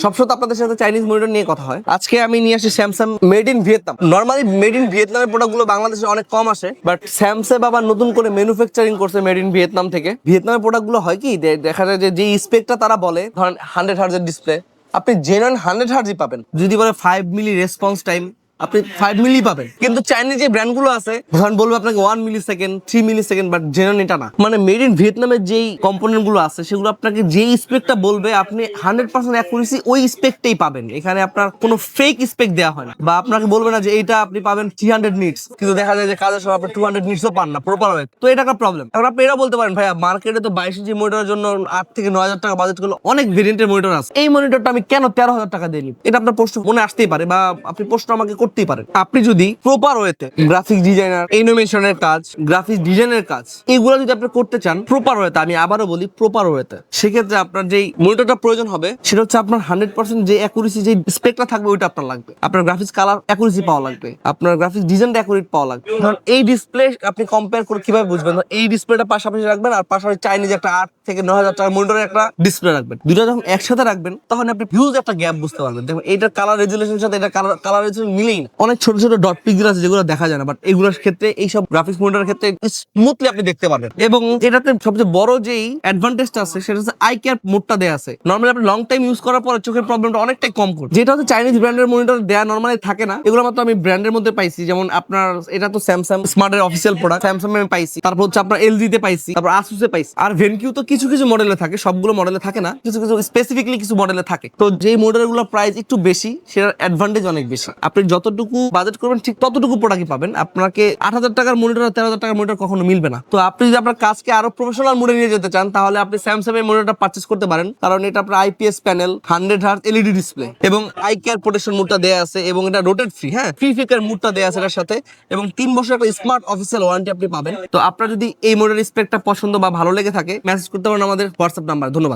সবসময় আপনাদের সাথে চাইনিজ মনিটর নিয়ে কথা হয়। আজকে আমি নিয়ে আসি Samsung made in Vietnam. Normally made in ভিয়েতনামের প্রোডাক্টগুলো বাংলাদেশে অনেক কম আসে, বাট স্যামসাং আবার নতুন করে ম্যানুফ্যাকচারিং করছে মেড ইন ভিয়েতনাম থেকে। ভিয়েতনামের প্রোডাক্টগুলো হয় কি, দেখা যায় যে স্পেকটা তারা বলে, ধরেন 100 হার্জের ডিসপ্লে, আপনি জেনুইন 100 হার্জই পাবেন। যদি বলে 5 মিলি রেসপন্স টাইম, আপনি 5 মিলি পাবেন। কিন্তু চাইনিজ যে ব্র্যান্ডগুলো আছে, ধরেন বলবে আপনাকে 1 millisecond, 3 millisecond, but genuine এটা না। মানে মেড ইন ভিয়েতনামের যেই কম্পোনেন্ট গুলো আছে সেগুলো আপনাকে যেই স্পেকটা বলবে, আপনি 100% অ্যাকুরেসি ওই স্পেকটাই পাবেন। এখানে আপনার কোনো ফেক স্পেক দেওয়া হয় না, বা আপনাকে বলবে না যে এইটা আপনি পাবেন 300 নিটস, কিন্তু দেখা যায় যে কাজের সময় আপনি 200 নিটসও পান না প্রপার ওয়ে। তো এটা একটা প্রবলেম। এখন আপনি এটা বলতে পারেন, ভাইয়া মার্কেটে তো 22 ইঞ্চি মনিটরের জন্য 8 থেকে 9,000 টাকা বাজেট গুলো অনেক ভেরিয়েন্টের মনিটর আছে, এই মনিটরটা আমি কেন 13,000 টাকা দিয়ে নিব? এটা আপনার প্রশ্ন মনে আসতেই পারে, বা আপনি প্রশ্ন আমাকে করতেই পারেন। আপনি যদি প্রপার ওয়েতে গ্রাফিক্স ডিজাইনার, অ্যানিমেশনের কাজ, গ্রাফিক্স ডিজাইনের কাজ, এগুলো যদি আপনি করতে চান প্রপার ওয়েতে, আমি আবারও বলি প্রপার ওয়েতে, সেক্ষেত্রে আপনার যেই মনিটরটা প্রয়োজন হবে সেটা হচ্ছে আপনার 100% যে অ্যাকুরেসি, যে স্পেকটা থাকবে ওইটা আপনার লাগবে। আপনার গ্রাফিক্স কালার অ্যাকুরেসি পাওয়া লাগবে, আপনার গ্রাফিক্স ডিজাইনটা অ্যাকুরেট পাওয়া লাগবে। কারণ এই ডিসপ্লে আপনি কম্পেয়ার করে কিভাবে বুঝবেন? এই ডিসপ্লেটা পাশাপাশি রাখবেন, আর পাশাপাশি চাইনিজ একটা 8 থেকে 9,000 টাকার মনিটরের একটা ডিসপ্লে রাখবেন। দুটো যখন একসাথে রাখবেন তখন আপনি হিউজ একটা গ্যাপ বুঝতে পারবেন। দেখুন এইটার কালার রেজুলেশনের সাথে এটা কালার রেজুলেশন মিলেই না। অনেক ছোট ছোট ডট পিক্সেল আছে যেগুলো দেখা যায় না, বাট এগুলোর ক্ষেত্রে, এইসব গ্রাফিক্স মনিটরের ক্ষেত্রে স্মুথলি আপনি দেখতে পারবেন। এবং এটাতে সবচেয়ে বড় যেই অ্যাডভান্টেজটা আছে সেটা হচ্ছে আই কেয়ার মোডটা দেয়া আছে। নরমালি আপনি লং টাইম ইউজ করার পরে চোখের প্রবলেমটা অনেকটাই কম করে, যেটা হচ্ছে চাইনিজ ব্র্যান্ডের মনিটর দেয়া নরমালি থাকে না। এগুলো মাত্র আমি ব্র্যান্ডের মধ্যে পাইছি, যেমন আপনার এটা তো স্যামসাং স্মার্টের অফিসিয়াল প্রোডাক্ট, স্যামসাং আমি পাইছি, তারপর হচ্ছে আপনার এলজি তে পাইছি, তারপর আসুসে পাইছি। আর ভেনকিউ তো কিছু কিছু মডেলে থাকে, সবগুলো মডেলে থাকে না, কিছু কিছু স্পেসিফিকলি কিছু মডেলে থাকে। তো যেই মডেলগুলো প্রাইস একটু বেশি সেটার অ্যাডভান্টেজ অনেক বেশি। আপনি যতটুকু বাজেট করবেন ঠিক ততটুকু প্রোডাক্টই পাবেন। আপনাকে 8,000 টাকার মনিটর আর 13,000 টাকার মনিটর কখনো মিলবে না। তো আপনি যদি আপনার কাজকে আরো প্রফেশনাল মোডে নিয়ে যেতে চান তাহলে আপনি স্যামসাং এর মনিটরটা পারচেজ করতে পারেন, কারণ এটা আপনার IPS panel, 100 hertz LED display, এবং আই কেয়ার প্রোটেকশন মোডটা দেয়া আছে, এবং এটা রোটেট ফ্রি, হ্যাঁ ফ্রি ফিকার মোডটা দেয়া আছে এর সাথে, এবং 3 বছর একটা স্মার্ট অফিসিয়াল ওয়ারেন্টি আপনি পাবেন। তো আপনার যদি এই মডেলের স্পেকটা পছন্দ বা ভালো লেগে থাকে, মেসেজ করতে পারেন আমাদের হোয়াটসঅ্যাপ নাম্বার। ধন্যবাদ।